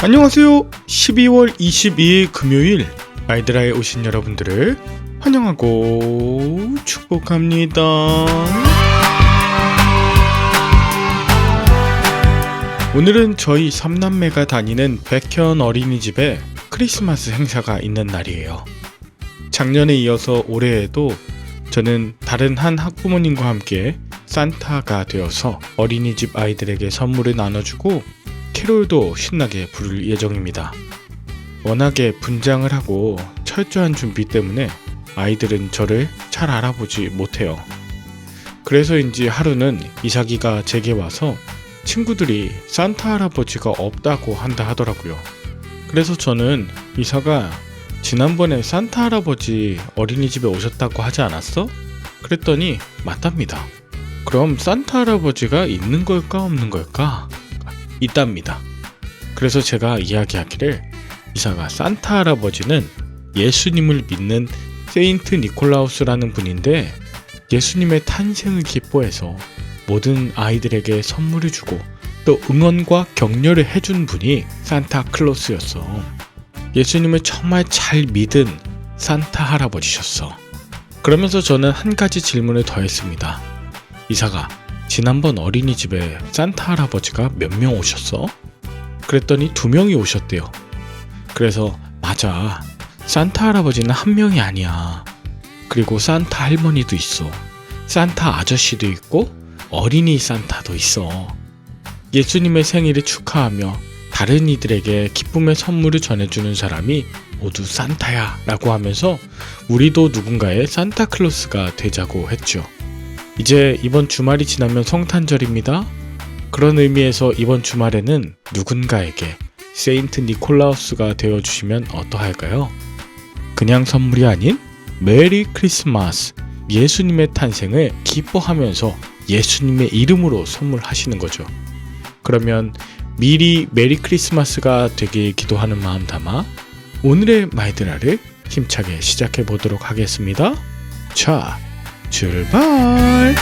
안녕하세요. 12월 22일 금요일 아이들아에 오신 여러분들을 환영하고 축복합니다. 오늘은 저희 3남매가 다니는 백현 어린이집에 크리스마스 행사가 있는 날이에요. 작년에 이어서 올해에도 저는 다른 한 학부모님과 함께 산타가 되어서 어린이집 아이들에게 선물을 나눠주고 캐롤도 신나게 부를 예정입니다. 워낙에 분장을 하고 철저한 준비 때문에 아이들은 저를 잘 알아보지 못해요. 그래서인지 하루는 이삭이가 제게 와서 친구들이 산타 할아버지가 없다고 한다 하더라고요. 그래서 저는 이삭아, 지난번에 산타 할아버지 어린이집에 오셨다고 하지 않았어? 그랬더니 맞답니다. 그럼 산타 할아버지가 있는 걸까 없는 걸까? 있답니다. 그래서 제가 이야기하기를 이삭아, 산타 할아버지는 예수님을 믿는 세인트 니콜라우스라는 분인데 예수님의 탄생을 기뻐해서 모든 아이들에게 선물을 주고 또 응원과 격려를 해준 분이 산타클로스였어. 예수님을 정말 잘 믿은 산타 할아버지셨어. 그러면서 저는 한 가지 질문을 더 했습니다. 이삭아, 지난번 어린이집에 산타 할아버지가 몇 명 오셨어? 그랬더니 2명이 오셨대요. 그래서 맞아, 산타 할아버지는 1명이 아니야. 그리고 산타 할머니도 있어. 산타 아저씨도 있고 어린이 산타도 있어. 예수님의 생일을 축하하며 다른 이들에게 기쁨의 선물을 전해주는 사람이 모두 산타야 라고 하면서 우리도 누군가의 산타클로스가 되자고 했죠. 이제 이번 주말이 지나면 성탄절입니다. 그런 의미에서 이번 주말에는 누군가에게 세인트 니콜라우스가 되어주시면 어떠할까요? 그냥 선물이 아닌 메리 크리스마스, 예수님의 탄생을 기뻐하면서 예수님의 이름으로 선물하시는 거죠. 그러면 미리 메리 크리스마스가 되길 기도하는 마음 담아 오늘의 마이드라를 힘차게 시작해 보도록 하겠습니다. 자, 출발!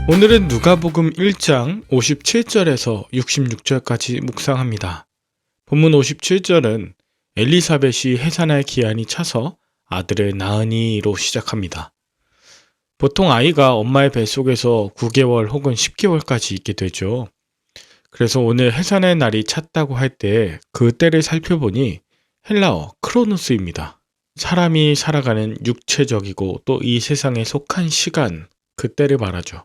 오늘은 누가복음 1장 57절에서 66절까지 묵상합니다. 본문 57절은 엘리사벳이 해산할 기한이 차서 아들을 낳으니로 시작합니다. 보통 아이가 엄마의 뱃속에서 9개월 혹은 10개월까지 있게 되죠. 그래서 오늘 해산의 날이 찼다고 할 때 그 때를 살펴보니 헬라어 크로노스입니다. 사람이 살아가는 육체적이고 또 이 세상에 속한 시간, 그 때를 말하죠.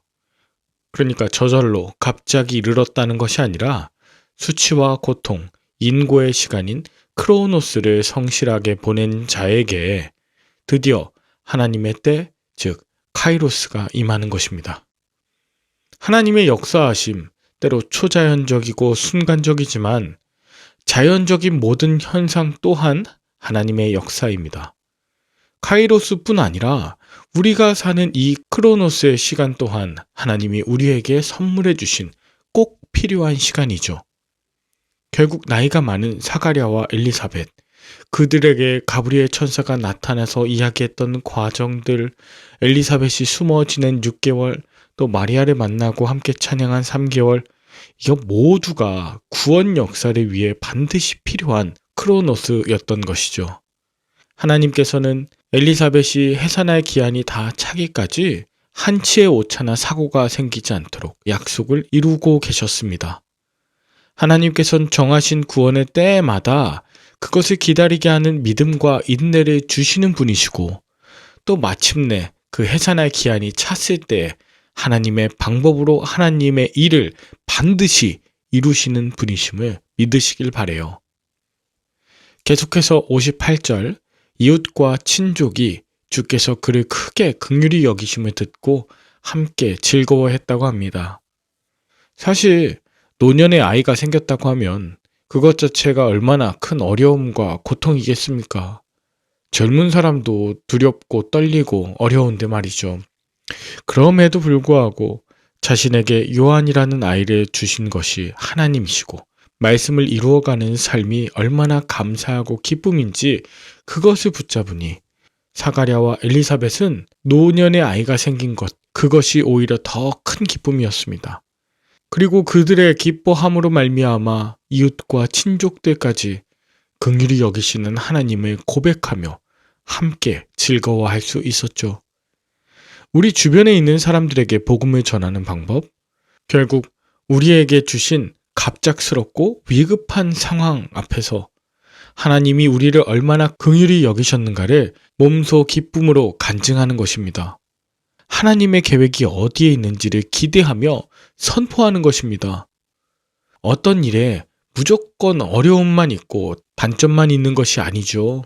그러니까 저절로 갑자기 이르렀다는 것이 아니라 수치와 고통, 인고의 시간인 크로노스를 성실하게 보낸 자에게 드디어 하나님의 때, 즉 카이로스가 임하는 것입니다. 하나님의 역사하심, 때로 초자연적이고 순간적이지만 자연적인 모든 현상 또한 하나님의 역사입니다. 카이로스뿐 아니라 우리가 사는 이 크로노스의 시간 또한 하나님이 우리에게 선물해 주신 꼭 필요한 시간이죠. 결국 나이가 많은 사가랴와 엘리사벳, 그들에게 가브리엘 천사가 나타나서 이야기했던 과정들, 엘리사벳이 숨어 지낸 6개월, 또 마리아를 만나고 함께 찬양한 3개월, 이거 모두가 구원 역사를 위해 반드시 필요한 크로노스였던 것이죠. 하나님께서는 엘리사벳이 해산할 기한이 다 차기까지 한치의 오차나 사고가 생기지 않도록 약속을 이루고 계셨습니다. 하나님께서는 정하신 구원의 때마다 그것을 기다리게 하는 믿음과 인내를 주시는 분이시고 또 마침내 그 해산할 기한이 찼을 때 하나님의 방법으로 하나님의 일을 반드시 이루시는 분이심을 믿으시길 바라요. 계속해서 58절, 이웃과 친족이 주께서 그를 크게 긍휼히 여기심을 듣고 함께 즐거워했다고 합니다. 사실 노년에 아이가 생겼다고 하면 그것 자체가 얼마나 큰 어려움과 고통이겠습니까? 젊은 사람도 두렵고 떨리고 어려운데 말이죠. 그럼에도 불구하고 자신에게 요한이라는 아이를 주신 것이 하나님이시고 말씀을 이루어가는 삶이 얼마나 감사하고 기쁨인지 그것을 붙잡으니 사가랴와 엘리사벳은 노년의 아이가 생긴 것 그것이 오히려 더 큰 기쁨이었습니다. 그리고 그들의 기뻐함으로 말미암아 이웃과 친족들까지 긍휼히 여기시는 하나님을 고백하며 함께 즐거워할 수 있었죠. 우리 주변에 있는 사람들에게 복음을 전하는 방법, 결국 우리에게 주신 갑작스럽고 위급한 상황 앞에서 하나님이 우리를 얼마나 긍휼히 여기셨는가를 몸소 기쁨으로 간증하는 것입니다. 하나님의 계획이 어디에 있는지를 기대하며 선포하는 것입니다. 어떤 일에 무조건 어려움만 있고 단점만 있는 것이 아니죠.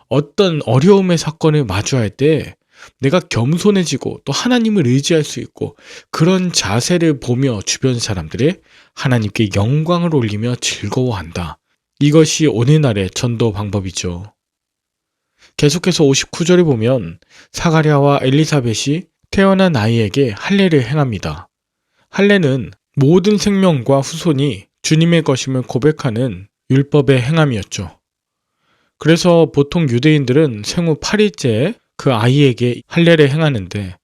어떤 어려움의 사건을 마주할 때 내가 겸손해지고 또 하나님을 의지할 수 있고 그런 자세를 보며 주변 사람들의 하나님께 영광을 올리며 즐거워한다. 이것이 오늘날의 전도 방법이죠. 계속해서 59절에 보면 사가랴와 엘리사벳이 태어난 아이에게 할례를 행합니다. 할례는 모든 생명과 후손이 주님의 것임을 고백하는 율법의 행함이었죠. 그래서 보통 유대인들은 생후 8일째에 그 아이에게 할례를 행하는데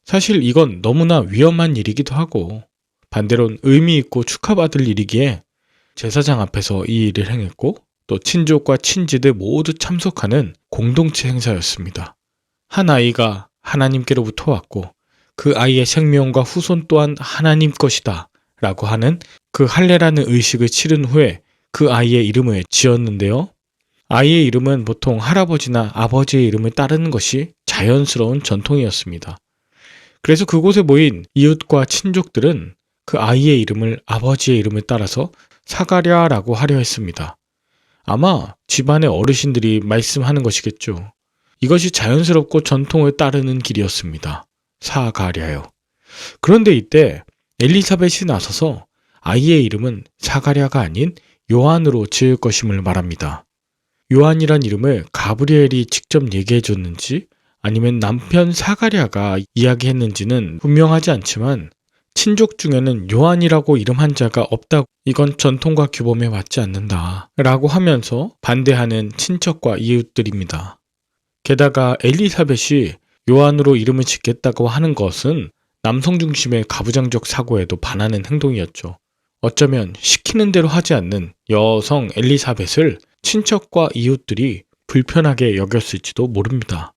사실 이건 너무나 위험한 일이기도 하고 반대론 의미 있고 축하받을 일이기에 제사장 앞에서 이 일을 행했고 또 친족과 친지들 모두 참석하는 공동체 행사였습니다. 한 아이가 하나님께로부터 왔고 그 아이의 생명과 후손 또한 하나님 것이다 라고 하는 그 할례라는 의식을 치른 후에 그 아이의 이름을 지었는데요. 아이의 이름은 보통 할아버지나 아버지의 이름을 따르는 것이 자연스러운 전통이었습니다. 그래서 그곳에 모인 이웃과 친족들은 그 아이의 이름을 아버지의 이름을 따라서 사가랴라고 하려 했습니다. 아마 집안의 어르신들이 말씀하는 것이겠죠. 이것이 자연스럽고 전통을 따르는 길이었습니다. 사가랴요. 그런데 이때 엘리사벳이 나서서 아이의 이름은 사가랴가 아닌 요한으로 지을 것임을 말합니다. 요한이란 이름을 가브리엘이 직접 얘기해 줬는지 아니면 남편 사가랴가 이야기했는지는 분명하지 않지만 친족 중에는 요한이라고 이름한 자가 없다고 이건 전통과 규범에 맞지 않는다 라고 하면서 반대하는 친척과 이웃들입니다. 게다가 엘리사벳이 요한으로 이름을 짓겠다고 하는 것은 남성 중심의 가부장적 사고에도 반하는 행동이었죠. 어쩌면 시키는 대로 하지 않는 여성 엘리사벳을 친척과 이웃들이 불편하게 여겼을지도 모릅니다.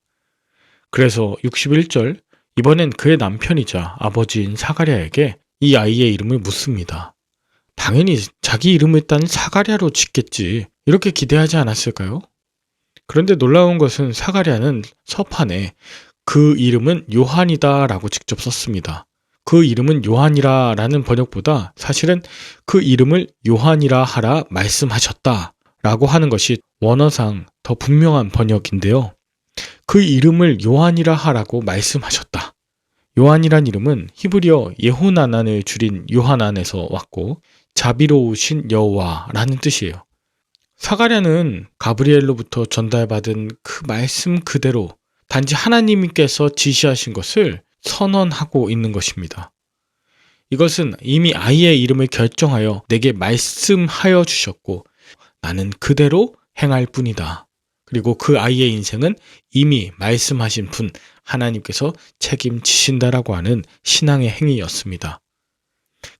그래서 61절 이번엔 그의 남편이자 아버지인 사가랴에게 이 아이의 이름을 묻습니다. 당연히 자기 이름을 딴 사가랴로 짓겠지 이렇게 기대하지 않았을까요? 그런데 놀라운 것은 사가랴는 서판에 그 이름은 요한이다 라고 직접 썼습니다. 그 이름은 요한이라 라는 번역보다 사실은 그 이름을 요한이라 하라 말씀하셨다 라고 하는 것이 원어상 더 분명한 번역인데요. 그 이름을 요한이라 하라고 말씀하셨다. 요한이란 이름은 히브리어 예호나난을 줄인 요하난에서 왔고 자비로우신 여호와라는 뜻이에요. 사가랴는 가브리엘로부터 전달받은 그 말씀 그대로 단지 하나님께서 지시하신 것을 선언하고 있는 것입니다. 이것은 이미 아이의 이름을 결정하여 내게 말씀하여 주셨고 나는 그대로 행할 뿐이다. 그리고 그 아이의 인생은 이미 말씀하신 분 하나님께서 책임지신다라고 하는 신앙의 행위였습니다.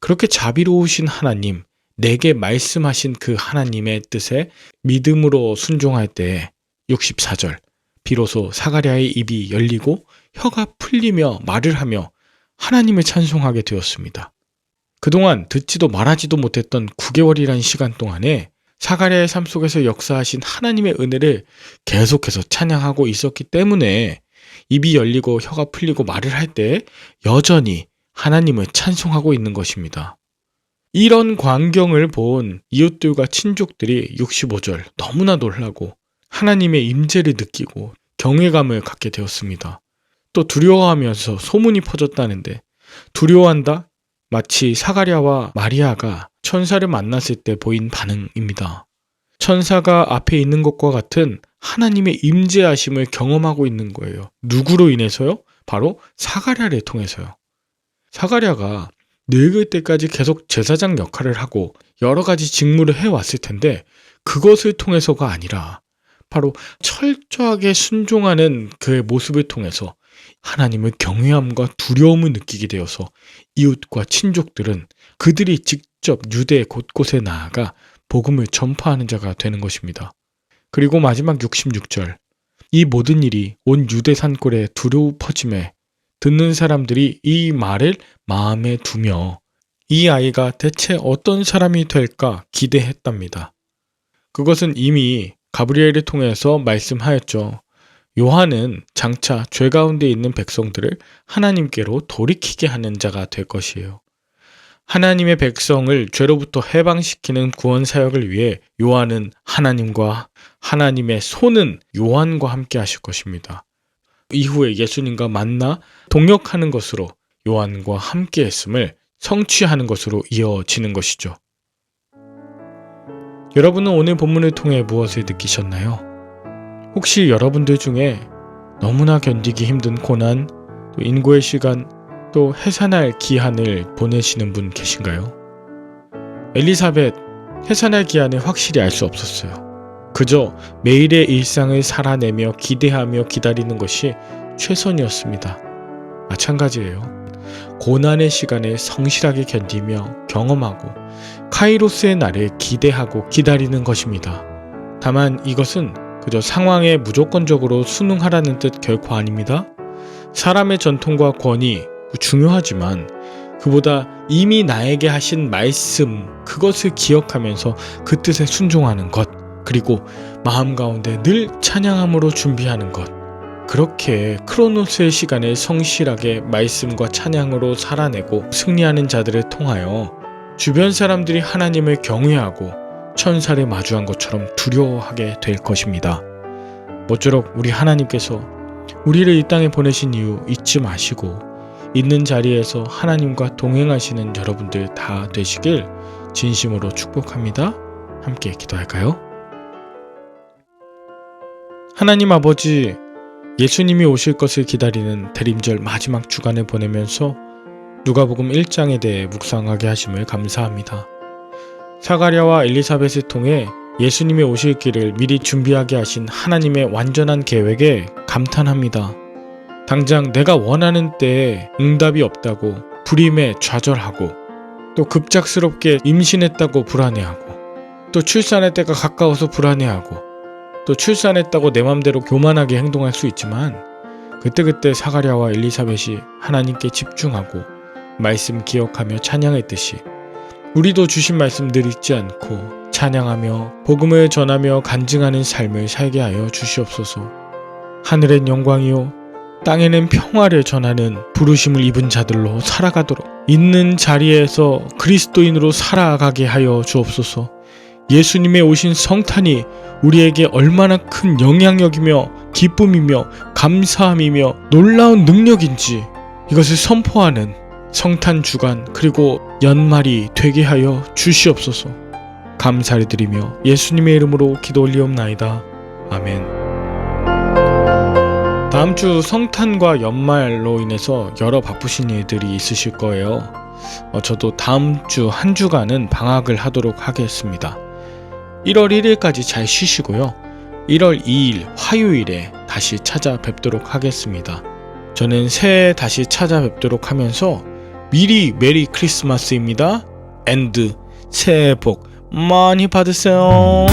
그렇게 자비로우신 하나님, 내게 말씀하신 그 하나님의 뜻에 믿음으로 순종할 때에 64절 비로소 사가랴의 입이 열리고 혀가 풀리며 말을 하며 하나님을 찬송하게 되었습니다. 그동안 듣지도 말하지도 못했던 9개월이라는 시간 동안에 사가랴의 삶 속에서 역사하신 하나님의 은혜를 계속해서 찬양하고 있었기 때문에 입이 열리고 혀가 풀리고 말을 할 때 여전히 하나님을 찬송하고 있는 것입니다. 이런 광경을 본 이웃들과 친족들이 65절 너무나 놀라고 하나님의 임재를 느끼고 경외감을 갖게 되었습니다. 또 두려워하면서 소문이 퍼졌다는데 두려워한다? 마치 사가랴와 마리아가 천사를 만났을 때 보인 반응입니다. 천사가 앞에 있는 것과 같은 하나님의 임재하심을 경험하고 있는 거예요. 누구로 인해서요? 바로 사가랴를 통해서요. 사가랴가 늙을 때까지 계속 제사장 역할을 하고 여러 가지 직무를 해왔을 텐데 그것을 통해서가 아니라 바로 철저하게 순종하는 그의 모습을 통해서 하나님의 경외함과 두려움을 느끼게 되어서 이웃과 친족들은 그들이 직접 유대 곳곳에 나아가 복음을 전파하는 자가 되는 것입니다. 그리고 마지막 66절, 이 모든 일이 온 유대 산골에 두루 퍼짐에 듣는 사람들이 이 말을 마음에 두며 이 아이가 대체 어떤 사람이 될까 기대했답니다. 그것은 이미 가브리엘을 통해서 말씀하였죠. 요한은 장차 죄 가운데 있는 백성들을 하나님께로 돌이키게 하는 자가 될 것이에요. 하나님의 백성을 죄로부터 해방시키는 구원 사역을 위해 요한은 하나님과 하나님의 손은 요한과 함께 하실 것입니다. 이후에 예수님과 만나 동역하는 것으로 요한과 함께 했음을 성취하는 것으로 이어지는 것이죠. 여러분은 오늘 본문을 통해 무엇을 느끼셨나요? 혹시 여러분들 중에 너무나 견디기 힘든 고난, 또 인고의 시간, 또 해산할 기한을 보내시는 분 계신가요? 엘리사벳, 해산할 기한을 확실히 알 수 없었어요. 그저 매일의 일상을 살아내며 기대하며 기다리는 것이 최선이었습니다. 마찬가지예요. 고난의 시간을 성실하게 견디며 경험하고 카이로스의 날을 기대하고 기다리는 것입니다. 다만 이것은 그저 상황에 무조건적으로 순응하라는 뜻 결코 아닙니다. 사람의 전통과 권위 중요하지만 그보다 이미 나에게 하신 말씀, 그것을 기억하면서 그 뜻에 순종하는 것, 그리고 마음 가운데 늘 찬양함으로 준비하는 것, 그렇게 크로노스의 시간을 성실하게 말씀과 찬양으로 살아내고 승리하는 자들을 통하여 주변 사람들이 하나님을 경외하고 천사를 마주한 것처럼 두려워하게 될 것입니다. 모쪼록 우리 하나님께서 우리를 이 땅에 보내신 이유 잊지 마시고 있는 자리에서 하나님과 동행하시는 여러분들 다 되시길 진심으로 축복합니다. 함께 기도할까요? 하나님 아버지, 예수님이 오실 것을 기다리는 대림절 마지막 주간을 보내면서 누가복음 1장에 대해 묵상하게 하심을 감사합니다. 사가랴와 엘리사벳을 통해 예수님의 오실 길을 미리 준비하게 하신 하나님의 완전한 계획에 감탄합니다. 당장 내가 원하는 때에 응답이 없다고 불임에 좌절하고, 또 급작스럽게 임신했다고 불안해하고, 또 출산할 때가 가까워서 불안해하고, 또 출산했다고 내 맘대로 교만하게 행동할 수 있지만 그때그때 사가랴와 엘리사벳이 하나님께 집중하고 말씀 기억하며 찬양했듯이 우리도 주신 말씀 늘 잊지 않고 찬양하며 복음을 전하며 간증하는 삶을 살게 하여 주시옵소서. 하늘엔 영광이요 땅에는 평화를 전하는 부르심을 입은 자들로 살아가도록 있는 자리에서 그리스도인으로 살아가게 하여 주옵소서. 예수님의 오신 성탄이 우리에게 얼마나 큰 영향력이며 기쁨이며 감사함이며 놀라운 능력인지 이것을 선포하는 성탄 주간 그리고 연말이 되게 하여 주시옵소서. 감사를 드리며 예수님의 이름으로 기도 올리옵나이다. 아멘. 다음 주 성탄과 연말로 인해서 여러 바쁘신 일들이 있으실 거예요. 저도 다음 주 한 주간은 방학을 하도록 하겠습니다. 1월 1일까지 잘 쉬시고요. 1월 2일 화요일에 다시 찾아뵙도록 하겠습니다. 저는 새해 다시 찾아뵙도록 하면서 미리 메리 크리스마스입니다. 앤드 새해 복 많이 받으세요.